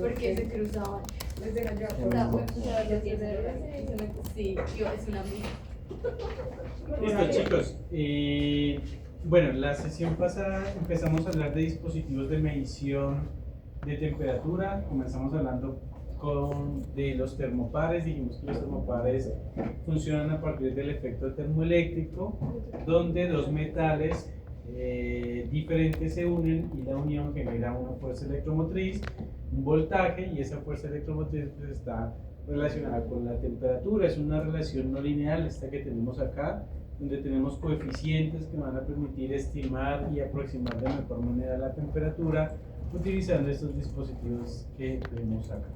Porque se cruzaban. Sí, es una Listo, chicos. Bueno, la sesión pasada empezamos a hablar de dispositivos de medición de temperatura. Comenzamos hablando de los termopares. Dijimos que los termopares funcionan a partir del efecto termoeléctrico, donde dos metales diferentes se unen y la unión genera una fuerza electromotriz, un voltaje, y esa fuerza electromotriz pues, está relacionada con la temperatura. Es una relación no lineal esta que tenemos acá, donde tenemos coeficientes que van a permitir estimar y aproximar de mejor manera la temperatura utilizando estos dispositivos que vemos acá.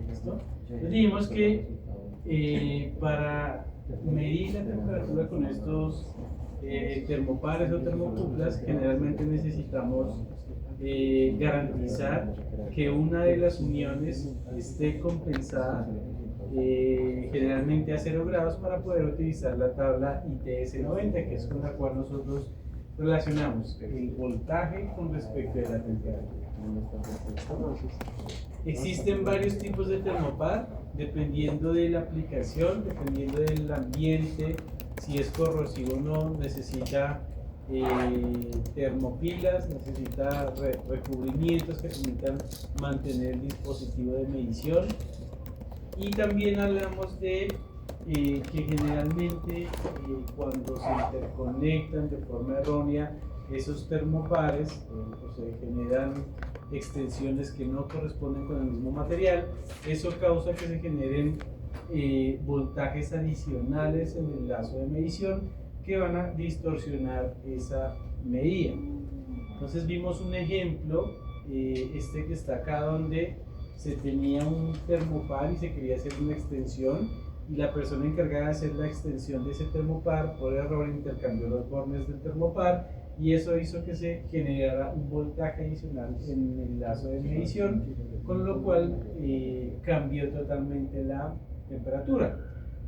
¿Listo? Entonces dijimos que para medir la temperatura con estos termopares o termocuplas, generalmente necesitamos garantizar que una de las uniones esté compensada generalmente a 0 grados para poder utilizar la tabla ITS-90, que es con la cual nosotros relacionamos el voltaje con respecto a la temperatura. Existen varios tipos de termopar, dependiendo de la aplicación, dependiendo del ambiente, si es corrosivo o no, necesita termopilas, necesita recubrimientos que permitan mantener el dispositivo de medición. Y también hablamos de que generalmente cuando se interconectan de forma errónea esos termopares, o se generan extensiones que no corresponden con el mismo material, eso causa que se generen voltajes adicionales en el lazo de medición que van a distorsionar esa medida. Entonces vimos un ejemplo, este que está acá, donde se tenía un termopar y se quería hacer una extensión, y la persona encargada de hacer la extensión de ese termopar por error intercambió los bornes del termopar, y eso hizo que se generara un voltaje adicional en el lazo de medición, con lo cual cambió totalmente la temperatura.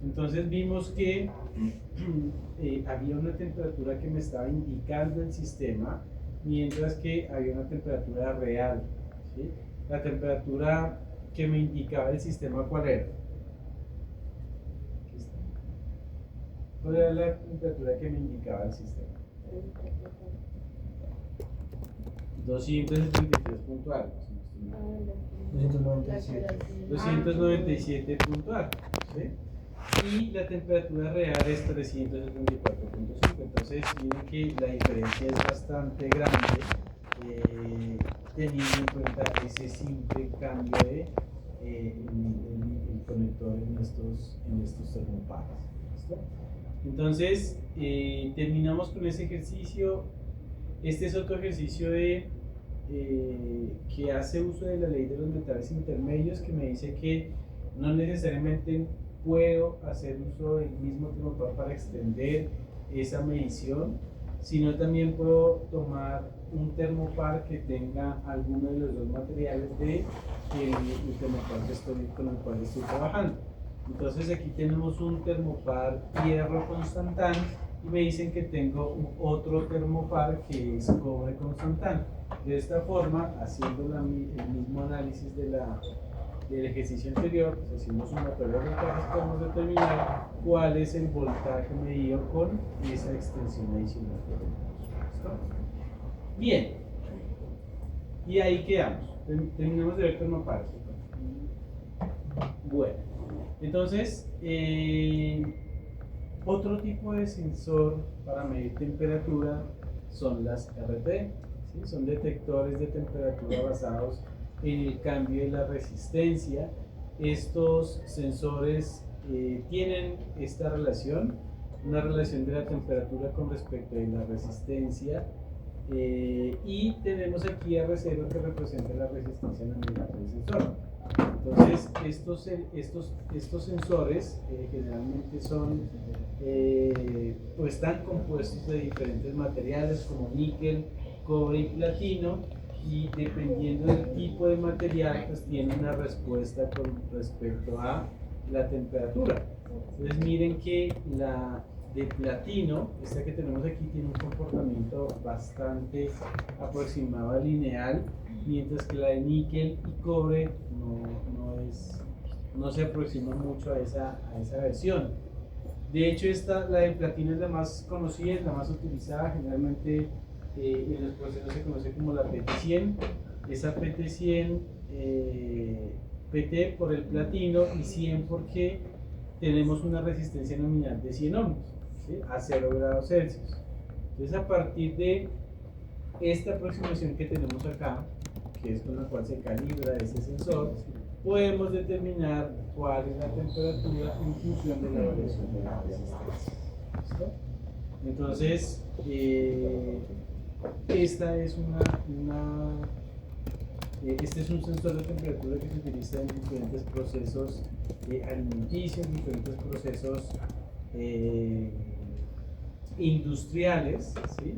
Entonces vimos que había una temperatura que me estaba indicando el sistema, mientras que había una temperatura real, ¿sí? La temperatura que me indicaba el sistema, ¿cuál era? ¿Cuál era la temperatura que me indicaba el sistema? 273 punto algo. 297 punto algo, ¿sí? Y la temperatura real es 374.5. Entonces miren que la diferencia es bastante grande, teniendo en cuenta ese simple cambio de el conector en estos termopares. ¿Listo? Entonces terminamos con ese ejercicio. Este es otro ejercicio que hace uso de la ley de los metales intermedios, que me dice que no necesariamente puedo hacer uso del mismo termopar para extender esa medición, sino también puedo tomar un termopar que tenga alguno de los dos materiales del termopar con el cual estoy trabajando. Entonces aquí tenemos un termopar hierro constantán, y me dicen que tengo otro termopar que es cobre constantán. De esta forma, haciendo el mismo análisis del ejercicio anterior, pues hacemos una tabla de voltajes, podemos determinar cuál es el voltaje medido con esa extensión adicional que tenemos. ¿Listo? Bien, y ahí quedamos. Terminamos de ver termopares. Bueno, entonces otro tipo de sensor para medir temperatura son las RT, ¿sí? Son detectores de temperatura basados en el cambio de la resistencia. Estos sensores tienen esta relación, una relación de la temperatura con respecto a la resistencia, y tenemos aquí R0 que representa la resistencia nominal del sensor. Entonces estos sensores generalmente son o están compuestos de diferentes materiales como níquel, cobre y platino, y dependiendo del tipo de material pues tiene una respuesta con respecto a la temperatura. Entonces miren que la de platino, esta que tenemos aquí, tiene un comportamiento bastante aproximado a lineal, mientras que la de níquel y cobre no se aproxima mucho a esa versión. De hecho, la de platino es la más conocida, es la más utilizada, generalmente en los procesos se conoce como la PT100. Esa PT100, PT por el platino y 100 porque tenemos una resistencia nominal de 100 ohms, ¿sí? A 0 grados Celsius. Entonces, a partir de esta aproximación que tenemos acá, que es con la cual se calibra ese sensor, podemos determinar cuál es la temperatura en función de la variación de la resistencia. ¿Listo? Entonces, este es un sensor de temperatura que se utiliza en diferentes procesos alimenticios, diferentes procesos industriales, ¿sí?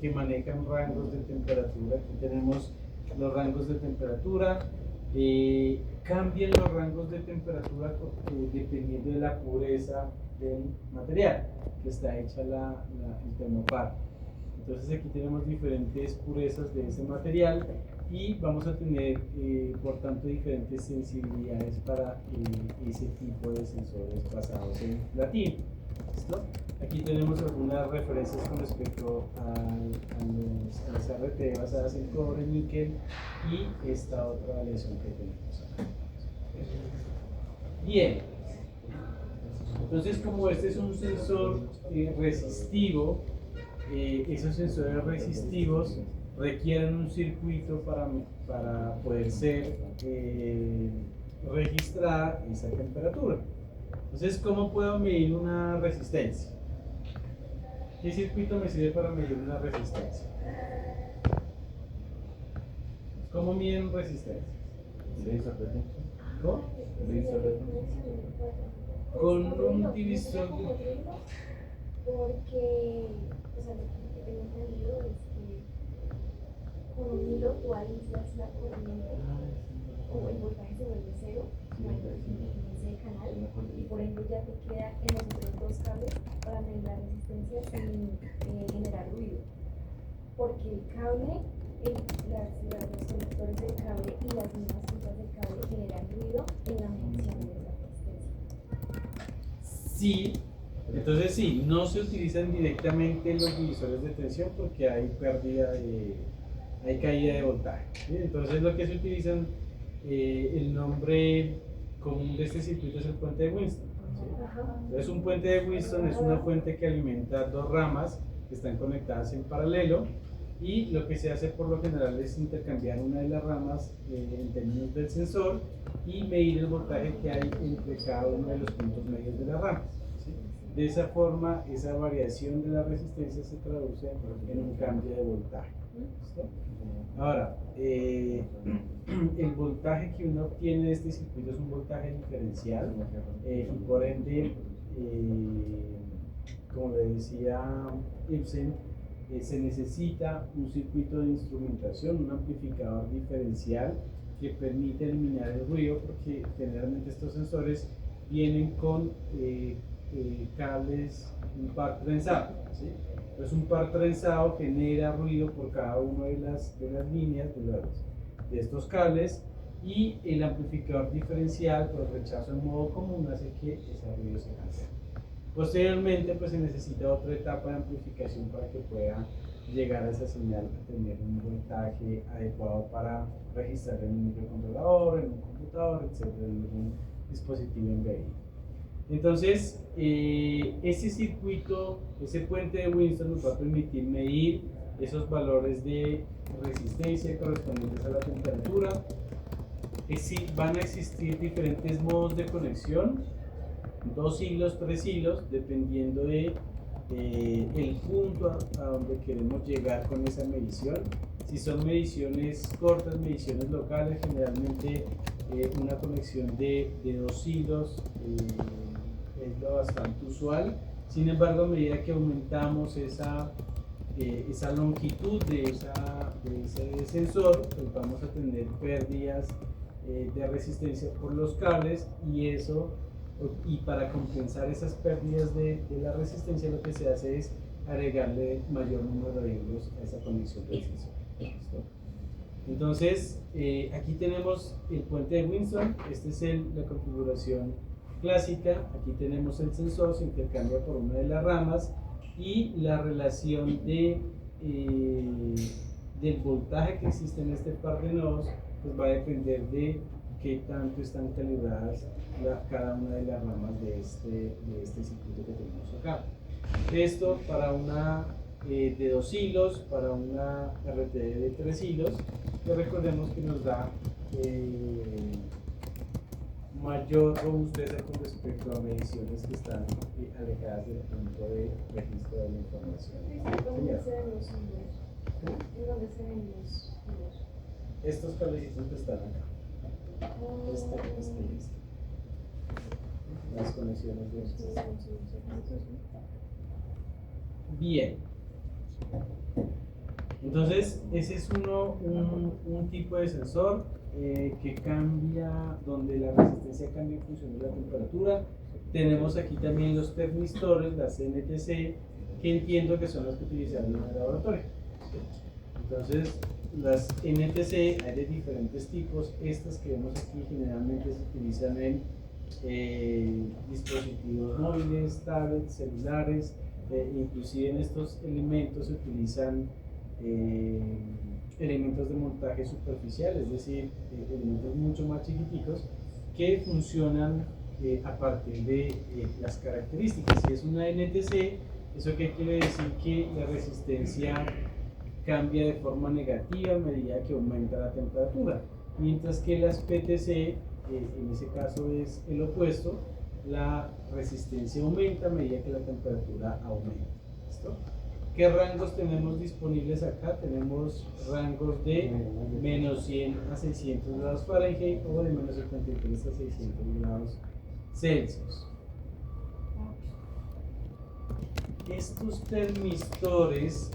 Que manejan rangos de temperatura. Aquí tenemos los rangos de temperatura. Cambian los rangos de temperatura dependiendo de la pureza del material que está hecha el termopar. Entonces aquí tenemos diferentes purezas de ese material y vamos a tener por tanto diferentes sensibilidades para ese tipo de sensores basados en platino. ¿Listo? Aquí tenemos algunas referencias con respecto a las RT basadas en cobre, níquel y esta otra aleación que tenemos acá. Bien, entonces como este es un sensor resistivo, esos sensores resistivos requieren un circuito para poder ser registrada esa temperatura. Entonces, ¿cómo puedo medir una resistencia? ¿Qué circuito me sirve para medir una resistencia? ¿Cómo miden resistencias? ¿Cómo? Con un divisor de... Porque, o sea, lo que tengo entendido es que con un hilo tú aíslas la corriente o el voltaje se vuelve cero en ese canal y por ende ya te queda en los otros dos cables para medir la resistencia sin generar ruido. Porque el cable, los conectores del cable y las mismas puntas del cable generan ruido en la medición de esa resistencia. Sí. Entonces sí, no se utilizan directamente los divisores de tensión porque hay hay caída de voltaje, ¿sí? Entonces lo que se utilizan, el nombre común de este circuito es el puente de Winston, ¿sí? Entonces un puente de Winston es una fuente que alimenta dos ramas que están conectadas en paralelo y lo que se hace por lo general es intercambiar una de las ramas en términos del sensor y medir el voltaje que hay entre cada uno de los puntos medios de las ramas. De esa forma, esa variación de la resistencia se traduce en un cambio de voltaje. ¿Listo? Ahora, el voltaje que uno obtiene de este circuito es un voltaje diferencial y por ende, como le decía Ibsen, se necesita un circuito de instrumentación, un amplificador diferencial que permite eliminar el ruido porque generalmente estos sensores vienen con cables, un par trenzado, ¿sí? Entonces un par trenzado genera ruido por cada una de las líneas de estos cables y el amplificador diferencial por rechazo en modo común hace que ese ruido se cancele. Posteriormente pues se necesita otra etapa de amplificación para que pueda llegar a esa señal a tener un voltaje adecuado para registrar en un microcontrolador, en un computador, etc., en algún dispositivo embebido. Entonces, ese circuito, ese puente de Winston nos va a permitir medir esos valores de resistencia correspondientes a la temperatura. Van a existir diferentes modos de conexión, 2 hilos, 3 hilos, dependiendo de el punto a donde queremos llegar con esa medición. Si son mediciones cortas, mediciones locales, generalmente una conexión de 2 hilos es lo bastante usual. Sin embargo, a medida que aumentamos esa longitud de ese sensor, pues vamos a tener pérdidas de resistencia por los cables y para compensar esas pérdidas de la resistencia lo que se hace es agregarle mayor número de hilos a esa conexión del sensor. ¿Listo? Entonces, aquí tenemos el puente de Winston, esta es la configuración clásica, aquí tenemos el sensor, se intercambia por una de las ramas y la relación del voltaje que existe en este par de nodos pues va a depender de qué tanto están calibradas cada una de las ramas de este circuito que tenemos acá. Esto para una de 2 hilos, para una RTD de 3 hilos, que recordemos que nos da mayor robustez con respecto a mediciones que están alejadas del punto de registro de la información. ¿Dónde se ven los hilos? ¿En dónde se ven los hilos? Estos cablecitos que están acá. Este. Las conexiones de estos. Bien. Entonces, ese es un tipo de sensor que cambia, donde la resistencia cambia en función de la temperatura. Tenemos aquí también los termistores, las NTC, que entiendo que son las que utilizaron en el laboratorio. Entonces, las NTC hay de diferentes tipos. Estas que vemos aquí generalmente se utilizan en dispositivos móviles, tablets, celulares. Inclusive en estos elementos se utilizan elementos de montaje superficial, es decir, elementos mucho más chiquiticos que funcionan a partir de las características. Si es una NTC, ¿eso qué quiere decir? Que la resistencia cambia de forma negativa a medida que aumenta la temperatura, mientras que las PTC, en ese caso es el opuesto, la resistencia aumenta a medida que la temperatura aumenta. ¿Listo? ¿Qué rangos tenemos disponibles acá? Tenemos rangos de menos 100 a 600 grados Fahrenheit o de menos 73 a 600 grados Celsius. Estos termistores,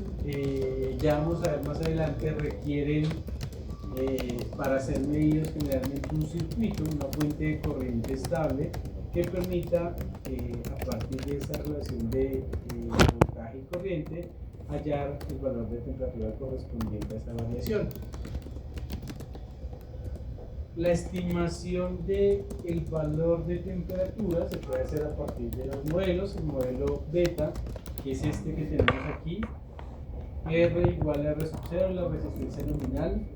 ya vamos a ver más adelante, requieren para ser medidos generalmente un circuito, una fuente de corriente estable que permita, a partir de esa relación de voltaje y corriente, hallar el valor de temperatura correspondiente a esa variación. La estimación del valor de temperatura se puede hacer a partir de los modelos. El modelo beta, que es este que tenemos aquí, R igual a R sub 0, la resistencia nominal,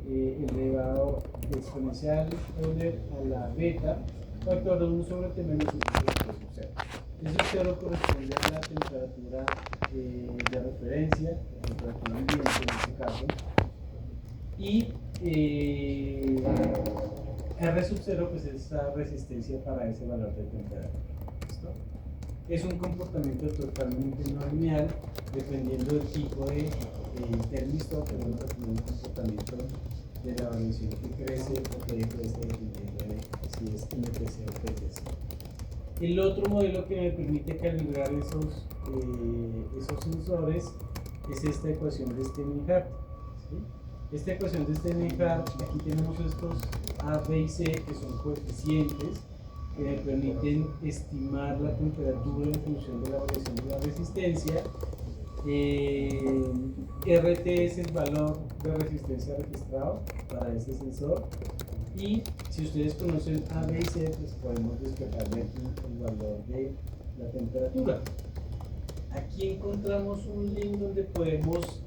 elevado exponencial Euler a la beta, factor de 1 sobre T menos 1 sobre T sub 0. T sub 0 corresponde a la temperatura de referencia, la temperatura ambiente en este caso, y R sub 0 pues es la resistencia para ese valor de temperatura. ¿Listo? Es un comportamiento totalmente no lineal, dependiendo del tipo de termistor, tenemos un comportamiento de la variación que crece o que decrece dependiendo de si es MPC o PTC. El otro modelo que me permite calibrar esos sensores es esta ecuación de Steinhardt. ¿Sí? Esta ecuación de Steinhardt, aquí tenemos estos A, B y C, que son coeficientes que me permiten estimar la temperatura en función de la variación de la resistencia. RT es el valor de resistencia registrado para este sensor, y si ustedes conocen A, B y C, pues podemos despejarle el valor de la temperatura. Aquí encontramos un link donde podemos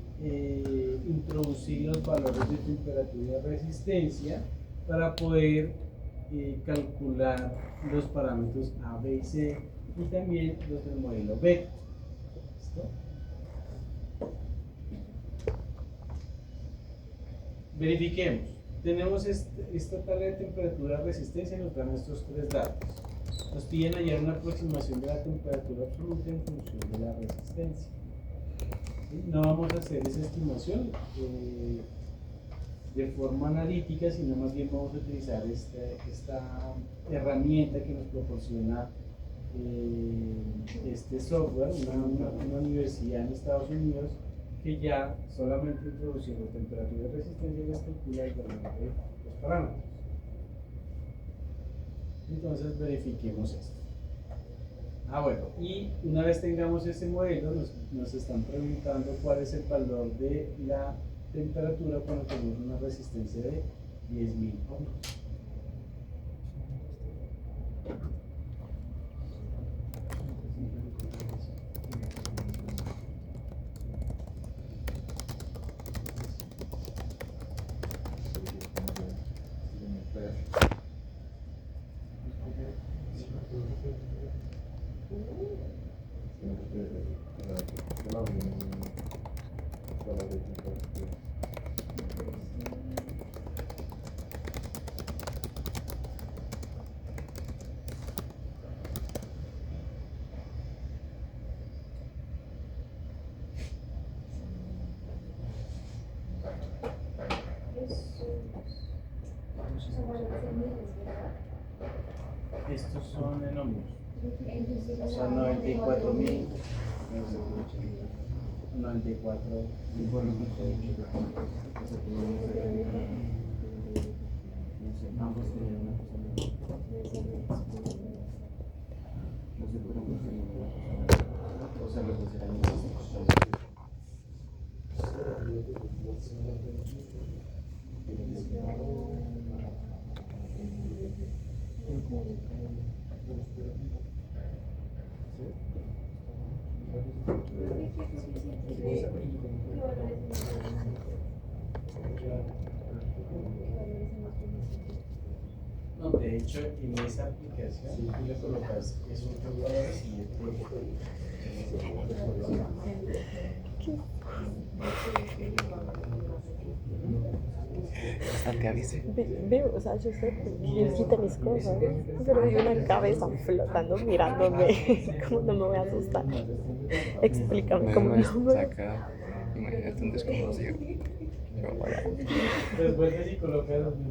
introducir los valores de temperatura y de resistencia para poder calcular los parámetros A, B y C y también los del modelo beta. ¿Listo? Verifiquemos. Tenemos esta tabla de temperatura y resistencia, nos dan estos tres datos. Nos piden hallar una aproximación de la temperatura absoluta en función de la resistencia. ¿Sí? No vamos a hacer esa estimación de forma analítica, sino más bien vamos a utilizar esta herramienta que nos proporciona este software, una universidad en Estados Unidos, que ya solamente introduciendo temperatura y resistencia les calcula el valor de los parámetros. Entonces verifiquemos esto. Bueno, y una vez tengamos ese modelo, nos están preguntando cuál es el valor de la temperatura cuando tenemos una resistencia de 10.000 ohms. Son valores en miles, ¿verdad? Estos son en ohmios. Entonces, Son 94.000, 94. No, de hecho, en esa aplicación tú le colocas esos dos valores y Bastante avise. Veo, o sea, yo sé que él quita mis cosas, pero hay una cabeza flotando mirándome. ¿Cómo no me voy a asustar? Explícame cómo no me. Saca, imagínate un desconocido. pues vuelves y colocas los mismos.